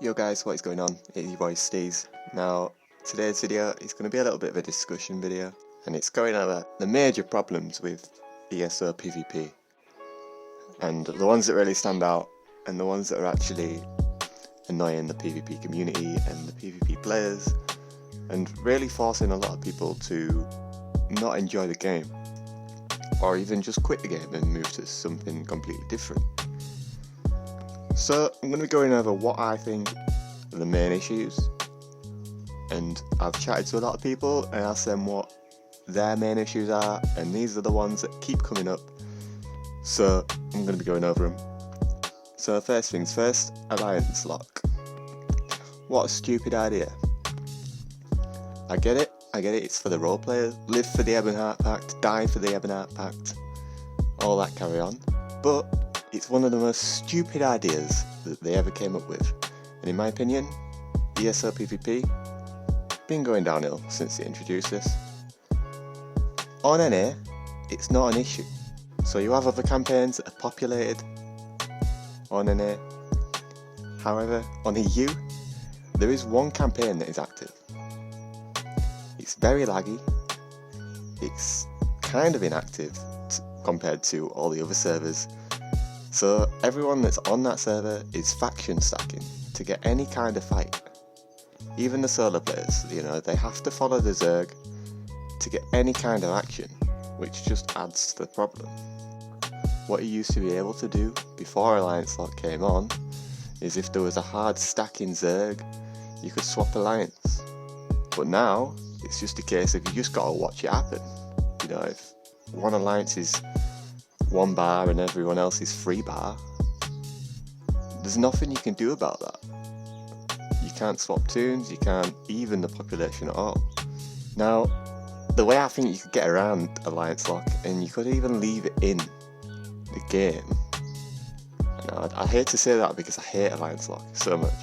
Yo guys, what is going on? It's your boy Steez. Now, today's video is going to be a little bit of a discussion video, and it's going over the major problems with ESO PvP, and the ones that really stand out, and the ones that are actually annoying the PvP community and the PvP players, and really forcing a lot of people to not enjoy the game, or even just quit the game and move to something completely different. So I'm going to be going over what I think are the main issues, and I've chatted to a lot of people and asked them what their main issues are, and these are the ones that keep coming up, so I'm going to be going over them. So first things first, Alliance Lock. What a stupid idea. I get it, it's for the role players, live for the Ebonheart Pact, die for the Ebonheart Pact, all that carry on, but it's one of the most stupid ideas that they ever came up with, and in my opinion, ESO PvP been going downhill since they introduced this. On NA, it's not an issue, so you have other campaigns that are populated on NA. However, on EU, there is one campaign that is active. It's very laggy, it's kind of inactive compared to all the other servers. So everyone that's on that server is faction stacking to get any kind of fight. Even the solo players, they have to follow the Zerg to get any kind of action, which just adds to the problem. What you used to be able to do before Alliance Lock came on is if there was a hard stacking Zerg, you could swap alliance. But now, it's just a case of you just gotta watch it happen. If one alliance is 1 bar and everyone else is 3 bar, there's nothing you can do about that. You can't swap tunes, you can't even the population at all. Now, the way I think you could get around Alliance Lock, and you could even leave it in the game, and I hate to say that because I hate Alliance Lock so much,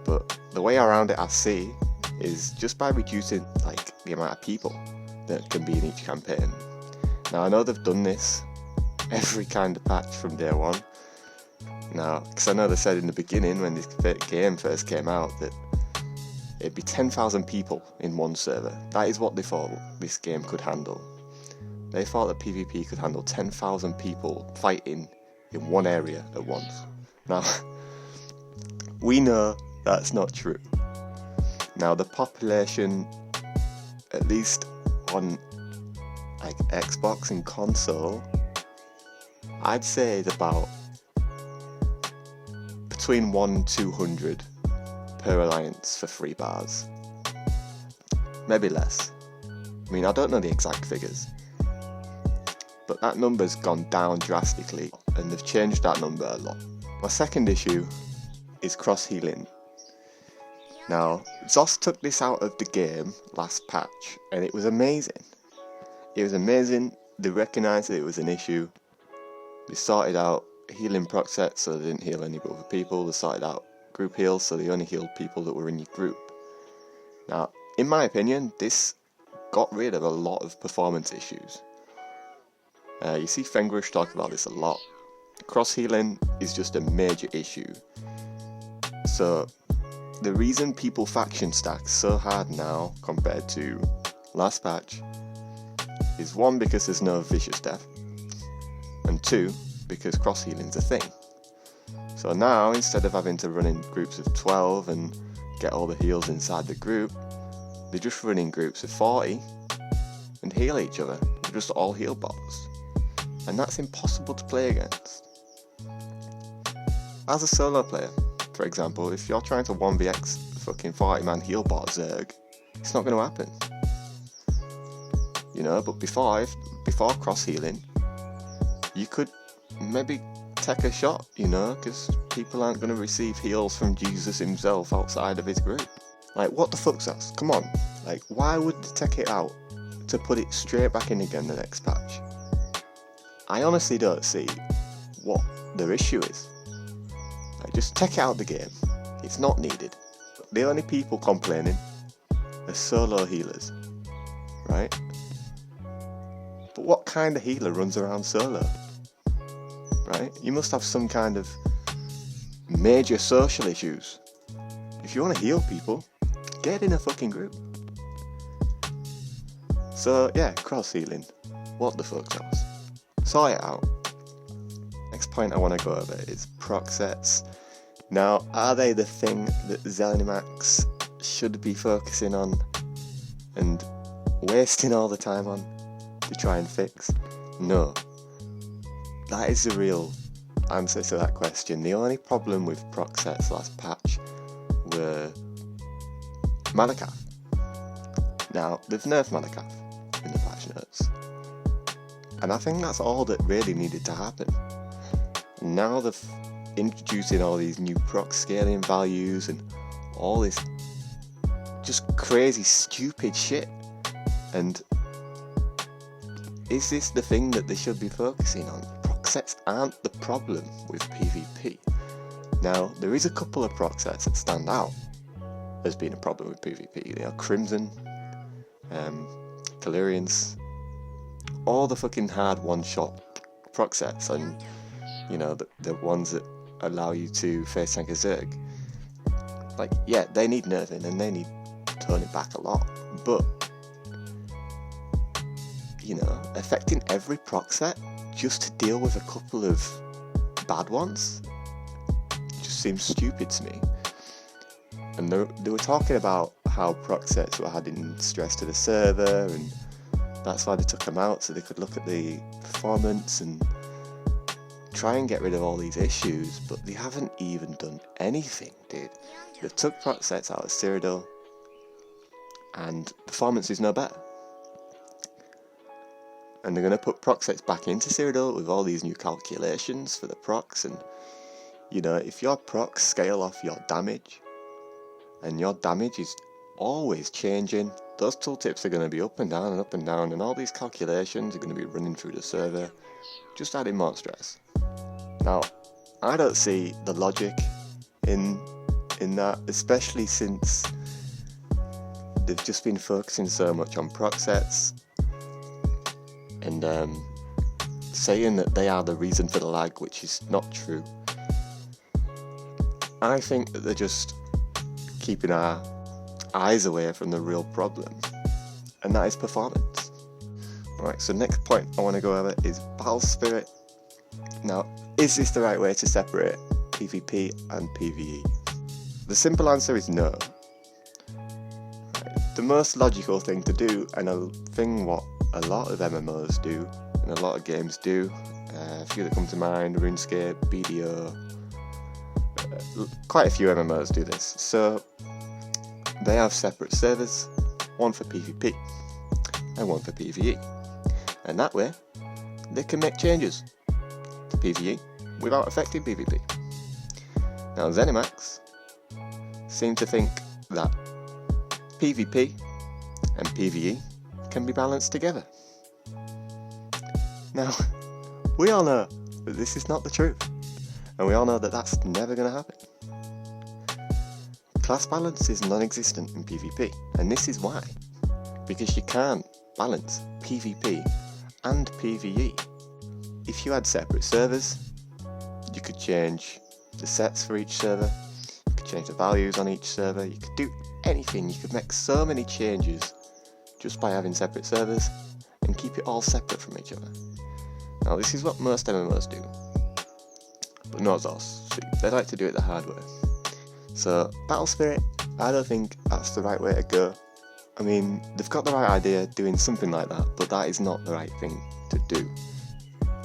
but the way around it I see is just by reducing the amount of people that can be in each campaign. Now I know they've done this every kind of patch from day one. Now, because I know they said in the beginning when this game first came out that it'd be 10,000 people in one server. That is what they thought this game could handle. They thought that PvP could handle 10,000 people fighting in one area at once. Now, we know that's not true. Now, the population, at least on Xbox and console, I'd say it's about between 1 and 200 per alliance for 3 bars. Maybe less. I don't know the exact figures, but that number's gone down drastically, and they've changed that number a lot. My second issue is cross-healing. Now, ZOS took this out of the game last patch, and it was amazing. It was amazing. They recognised that it was an issue. They sorted out healing proc sets so they didn't heal any other people. They sorted out group heals so they only healed people that were in your group. Now, in my opinion, this got rid of a lot of performance issues. You see Fengrush talk about this a lot. Cross healing is just a major issue. So the reason people faction stack so hard now compared to last patch is 1, because there's no vicious death, and 2, because cross healing's a thing. So now, instead of having to run in groups of 12 and get all the heals inside the group, they just run in groups of 40 and heal each other. They're just all heal bots, and that's impossible to play against. As a solo player, for example, if you're trying to 1vx fucking 40-man heal bot Zerg, it's not going to happen. But before cross healing, you could maybe take a shot, because people aren't going to receive heals from Jesus himself outside of his group. What the fuck's that? Come on. Why would they take it out to put it straight back in again the next patch? I honestly don't see what their issue is. Just take it out of the game. It's not needed. The only people complaining are solo healers, right? But what kind of healer runs around solo? Right? You must have some kind of major social issues if you want to heal people, get in a fucking group. So yeah, cross healing. What the fuck else? Sort it out. Next point I want to go over is proc sets. Now, are they the thing that Zenimax should be focusing on and wasting all the time on to try and fix? No. That is the real answer to that question. The only problem with proc sets last patch were Malacath. Now, they've nerfed Malacath in the patch notes, and I think that's all that really needed to happen. Now they're introducing all these new proc scaling values and all this just crazy stupid shit, and is this the thing that they should be focusing on? Proc sets aren't the problem with PvP. Now, there is a couple of proc sets that stand out as being a problem with PvP. They are Crimson, Calirians, all the fucking hard one-shot proc sets, and you know, the ones that allow you to face tank a Zerg. Like, yeah, they need nerfing and they need toning back a lot, but you know, affecting every proc set just to deal with a couple of bad ones just seems stupid to me. And they were talking about how proc sets were adding stress to the server, and that's why they took them out, so they could look at the performance and try and get rid of all these issues, but they haven't even done anything, dude. They've took proc sets out of Cyrodiil, and performance is no better. And they're going to put proc sets back into Cyrodiil with all these new calculations for the procs, and you know, if your procs scale off your damage, and your damage is always changing, those tooltips are going to be up and down and up and down, and all these calculations are going to be running through the server, just adding more stress. Now, I don't see the logic in that, especially since they've just been focusing so much on proc sets and saying that they are the reason for the lag, which is not true. I think that they're just keeping our eyes away from the real problem, and that is performance. Alright, so next point I want to go over is Battle Spirit. Now, is this the right way to separate PvP and PvE? The simple answer is no. The most logical thing to do, and a thing what a lot of MMOs do, and a lot of games do, a few that come to mind, RuneScape, BDO, quite a few MMOs do this. So they have separate servers, one for PvP and one for PvE, and that way they can make changes to PvE without affecting PvP. Now, Zenimax seem to think that PvP and PvE can be balanced together. Now, we all know that this is not the truth, and we all know that that's never going to happen. Class balance is non-existent in PvP, and this is why. Because you can't balance PvP and PvE. If you had separate servers, you could change the sets for each server, you could change the values on each server, you could do anything, you could make so many changes just by having separate servers and keep it all separate from each other. Now, this is what most MMOs do, but not Zos. They like to do it the hard way. So, Battle Spirit, I don't think that's the right way to go. I mean, they've got the right idea doing something like that, but that is not the right thing to do.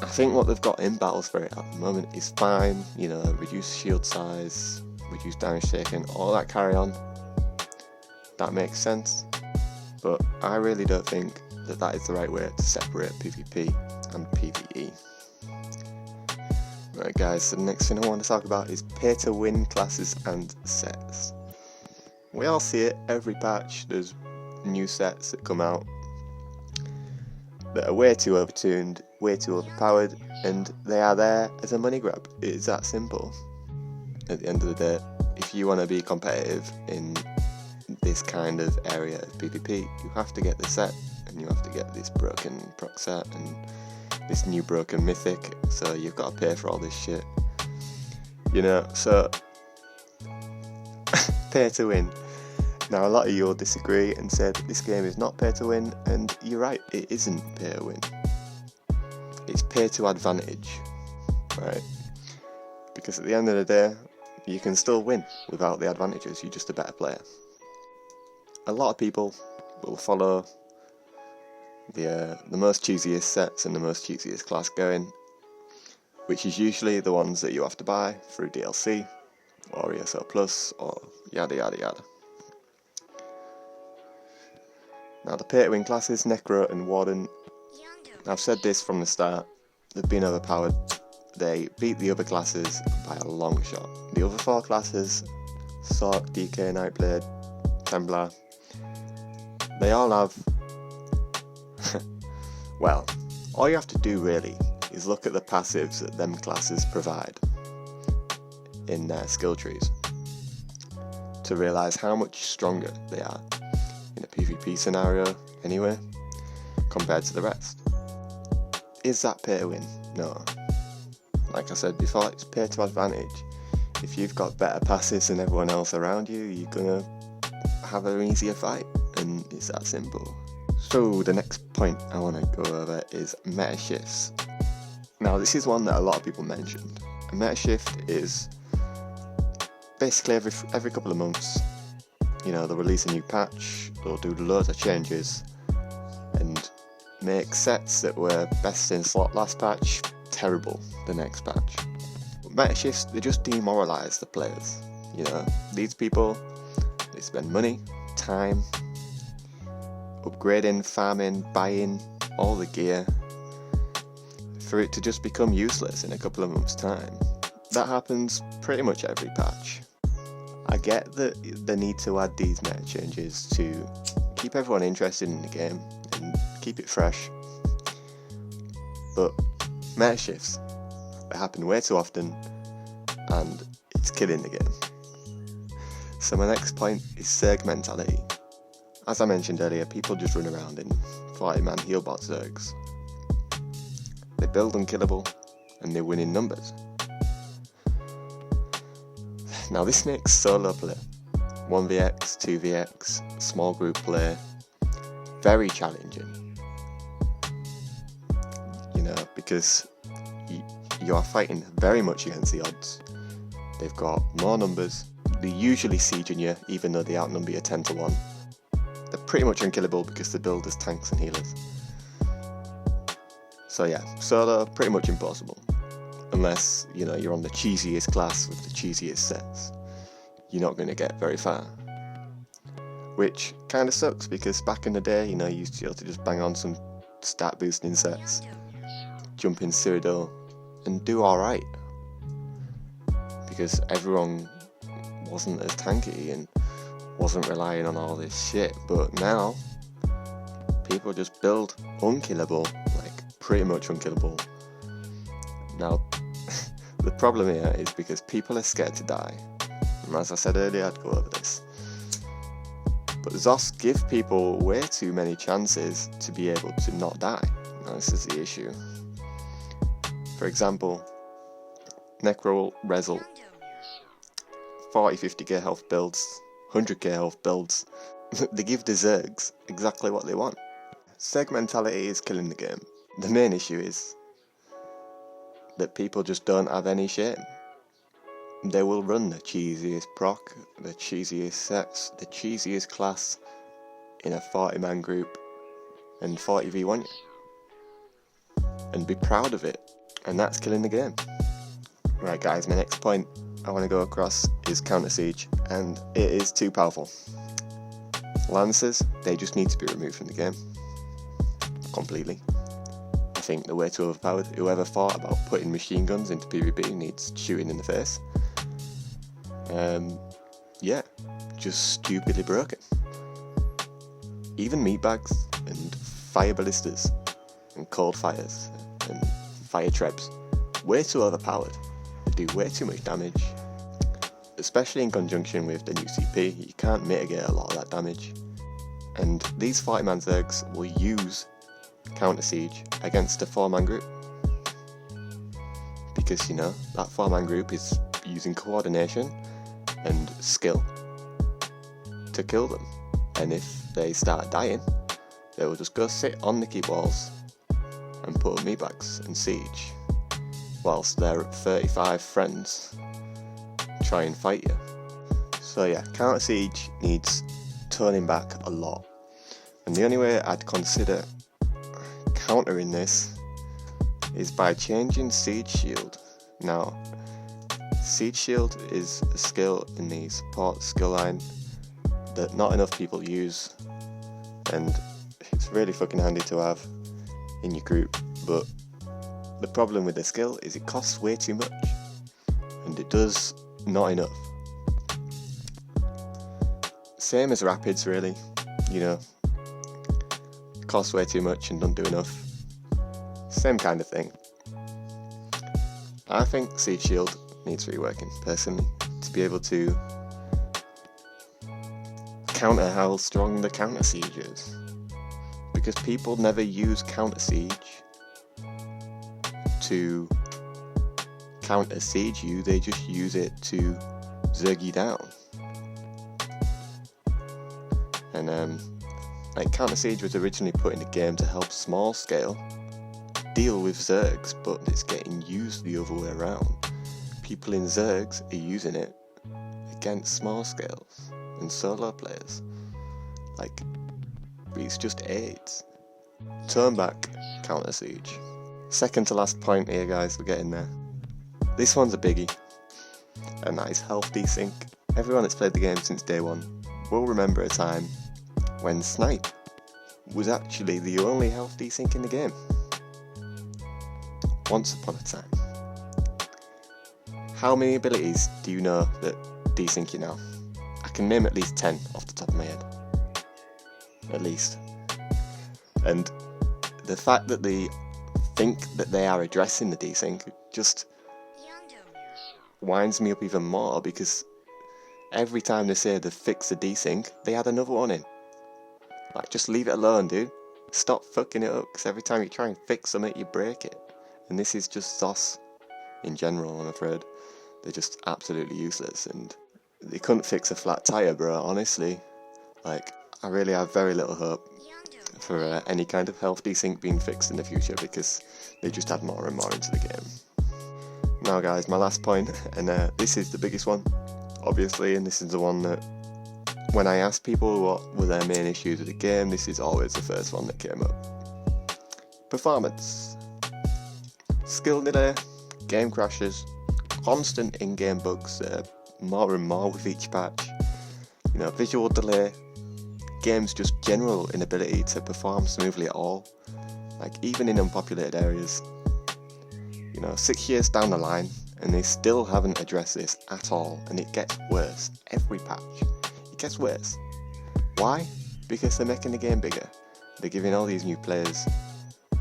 I think what they've got in Battle Spirit at the moment is fine, you know, reduce shield size, reduce damage taken, all that carry on. That makes sense. But I really don't think that that is the right way to separate PvP and PvE. Right guys, so the next thing I want to talk about is pay to win classes and sets. We all see it every patch, there's new sets that come out that are way too overtuned, way too overpowered, and they are there as a money grab. It is that simple. At the end of the day, if you want to be competitive in this kind of area of PvP, you have to get the set, and you have to get this broken proc set and this new broken mythic, so you've got to pay for all this shit, you know. So pay to win. Now, a lot of you will disagree and say that this game is not pay to win, and you're right, it isn't pay to win. It's pay to advantage, right? Because at the end of the day, you can still win without the advantages, you're just a better player. A lot of people will follow the most cheesiest sets and the most cheesiest class going, which is usually the ones that you have to buy through DLC or ESO Plus or yada yada yada. Now, the pay to win classes, Necro and Warden, I've said this from the start, they've been overpowered. They beat the other classes by a long shot. The other 4 classes, Sorc, DK, Nightblade, Templar, they all have well, all you have to do really is look at the passives that them classes provide in their skill trees to realise how much stronger they are in a PvP scenario anyway compared to the rest. Is that pay to win? No. Like I said before, it's pay to advantage. If you've got better passives than everyone else around you, you're gonna have an easier fight, and it's that simple. So the next point I want to go over is meta shifts. Now, this is one that a lot of people mentioned. A meta shift is basically every couple of months, you know, they'll release a new patch, they'll do loads of changes and make sets that were best in slot last patch terrible the next patch. Meta shifts, they just demoralise the players. You know, these people, they spend money, time, upgrading, farming, buying all the gear for it to just become useless in a couple of months' time. That happens pretty much every patch. I get that they need to add these meta changes to keep everyone interested in the game and keep it fresh, but meta shifts, they happen way too often and it's killing the game. So my next point is Zerg mentality. As I mentioned earlier, people just run around in 40-man healbot Zergs. They build unkillable and they win in numbers. Now this makes solo play, 1vx, 2vx, small group play, very challenging. You know, because you are fighting very much against the odds. They've got more numbers, they usually siege in you even though they outnumber you 10 to 1. They're pretty much unkillable because they build as tanks and healers. So yeah, solo, pretty much impossible. Unless, you know, you're on the cheesiest class with the cheesiest sets. You're not going to get very far. Which kind of sucks because back in the day, you know, you used to be able to just bang on some stat boosting sets, jump in Cyrodiil, and do alright. Because everyone wasn't as tanky and wasn't relying on all this shit, but now people just build unkillable, like pretty much unkillable. Now the problem here is because people are scared to die, and as I said earlier, I'd go over this, but ZOS give people way too many chances to be able to not die. Now this is the issue. For example, Necro Rezel, 40-50k health builds, 100k health builds, they give the Zergs exactly what they want. Zerg mentality is killing the game. The main issue is that people just don't have any shame. They will run the cheesiest proc, the cheesiest sets, the cheesiest class in a 40-man group and 40v1 you, and be proud of it, and that's killing the game. Right guys, my next point I want to go across is Counter Siege, and it is too powerful. Lancers, they just need to be removed from the game. Completely. I think they're way too overpowered. Whoever thought about putting machine guns into PvP needs shooting in the face. Yeah, just stupidly broken. Even meatbags and fire ballistas and cold fires and fire trebs, way too overpowered. They do way too much damage. Especially in conjunction with the new CP, you can't mitigate a lot of that damage. And these 40-man Zergs will use Counter Siege against a 4-man group. Because, you know, that 4-man group is using coordination and skill to kill them, and if they start dying, they will just go sit on the keep walls and put up meatbags and siege, whilst their 35 friends try and fight you. So yeah, Counter Siege needs turning back a lot, and the only way I'd consider countering this is by changing Siege Shield. Now, Siege Shield is a skill in the support skill line that not enough people use, and it's really fucking handy to have in your group, but the problem with the skill is it costs way too much, and it does not enough. Same as Rapids really, you know, it costs way too much and don't do enough. Same kind of thing. I think Siege Shield needs reworking, personally, to be able to counter how strong the Counter Siege is. Because people never use Counter Siege to counter siege you, they just use it to zerg you down. And like Counter Siege was originally put in the game to help small scale deal with zergs, but it's getting used the other way around. People in zergs are using it against small scales and solo players. Like, it's just AIDS. Turn back Counter Siege. Second to last point here, guys, we're getting there. This one's a biggie, and that is health desync. Everyone that's played the game since day one will remember a time when Snipe was actually the only health desync in the game. Once upon a time. How many abilities do you know that desync you now? I can name at least 10 off the top of my head. At least. And the fact that they think that they are addressing the desync just winds me up even more, because every time they say they fix the desync, they add another one in. Like, just leave it alone, dude. Stop fucking it up, because every time you try and fix something, you break it. And this is just sauce in general, I'm afraid. They're just absolutely useless, and they couldn't fix a flat tyre, bro, honestly. Like, I really have very little hope for any kind of health desync being fixed in the future, because they just add more and more into the game. Now guys, my last point, and this is the biggest one, obviously, and this is the one that, when I asked people what were their main issues with the game, this is always the first one that came up. Performance. Skill delay, game crashes, constant in-game bugs, more and more with each patch, you know, visual delay, game's just general inability to perform smoothly at all, like even in unpopulated areas. You know, 6 years down the line, and they still haven't addressed this at all, and it gets worse every patch. It gets worse. Why? Because they're making the game bigger. They're giving all these new players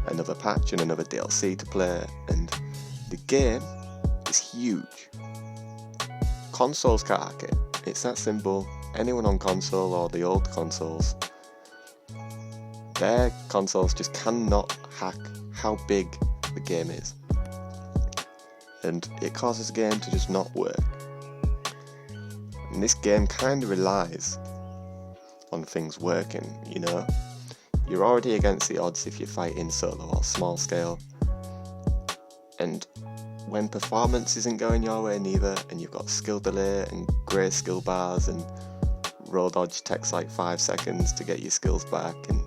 another patch and another DLC to play, and the game is huge. Consoles can't hack it. It's that simple. Anyone on console or the old consoles, their consoles just cannot hack how big the game is. And it causes the game to just not work. And this game kind of relies on things working, you know? You're already against the odds if you're fighting solo or small scale. And when performance isn't going your way neither, and you've got skill delay and grey skill bars and roll dodge takes like 5 seconds to get your skills back, and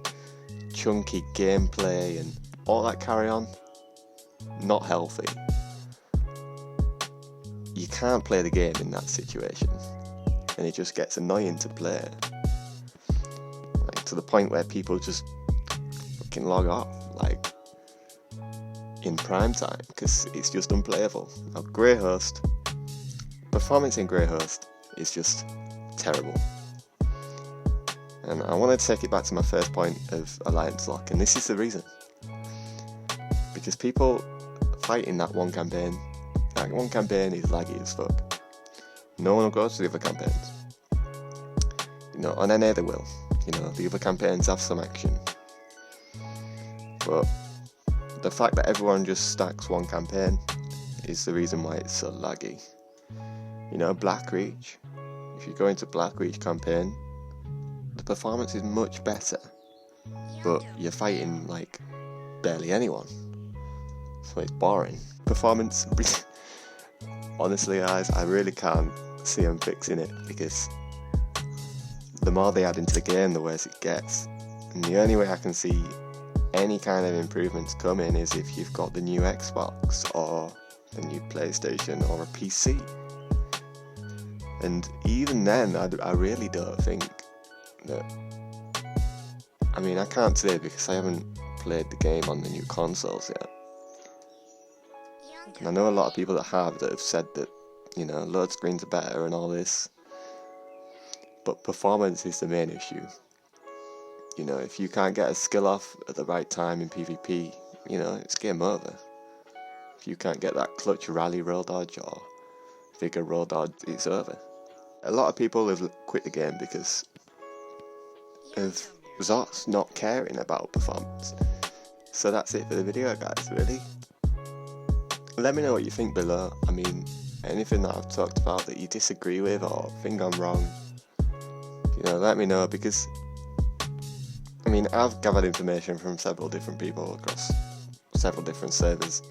chunky gameplay and all that carry on, not healthy. You can't play the game in that situation, and it just gets annoying to play. Like, to the point where people just fucking log off, like, in prime time, because it's just unplayable. Now, Greyhost, performance in Greyhost is just terrible. And I want to take it back to my first point of Alliance Lock, and this is the reason. Because people fighting that one campaign is laggy as fuck. No one will go to the other campaigns. You know, on NA they will. You know, the other campaigns have some action. But the fact that everyone just stacks one campaign is the reason why it's so laggy. You know, Blackreach. If you go into Blackreach campaign, performance is much better, but you're fighting like barely anyone, so it's boring. Performance, honestly guys, I really can't see them fixing it, because the more they add into the game, the worse it gets. And the only way I can see any kind of improvements coming is if you've got the new Xbox or the new PlayStation or a PC. And even then, I really don't think that... I mean, I can't say because I haven't played the game on the new consoles yet. And I know a lot of people that have said that, you know, load screens are better and all this. But performance is the main issue. You know, if you can't get a skill off at the right time in PvP, you know, it's game over. If you can't get that clutch rally roll dodge or vigor roll dodge, it's over. A lot of people have quit the game because of Zots not caring about performance. So that's it for the video, guys, really. Let me know what you think below. I mean, anything that I've talked about that you disagree with or think I'm wrong, you know, let me know, because I mean, I've gathered information from several different people across several different servers,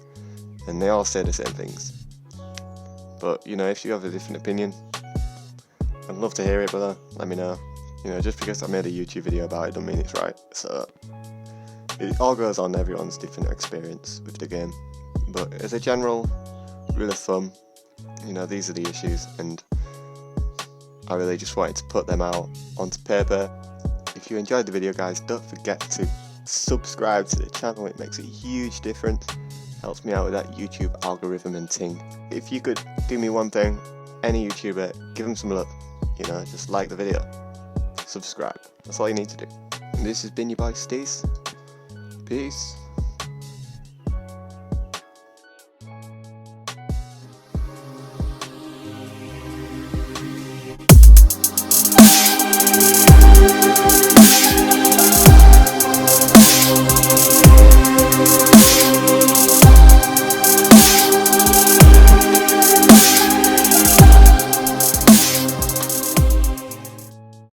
and they all say the same things. But, you know, if you have a different opinion, I'd love to hear it below. Let me know. You know, just because I made a YouTube video about it doesn't mean it's right. So, it all goes on everyone's different experience with the game. But as a general rule of thumb, you know, these are the issues, and I really just wanted to put them out onto paper. If you enjoyed the video, guys, don't forget to subscribe to the channel. It makes a huge difference. Helps me out with that YouTube algorithm and ting. If you could do me one thing, any YouTuber, give them some love. You know, just like the video, subscribe. That's all you need to do. And this has been your boy Steez. Peace.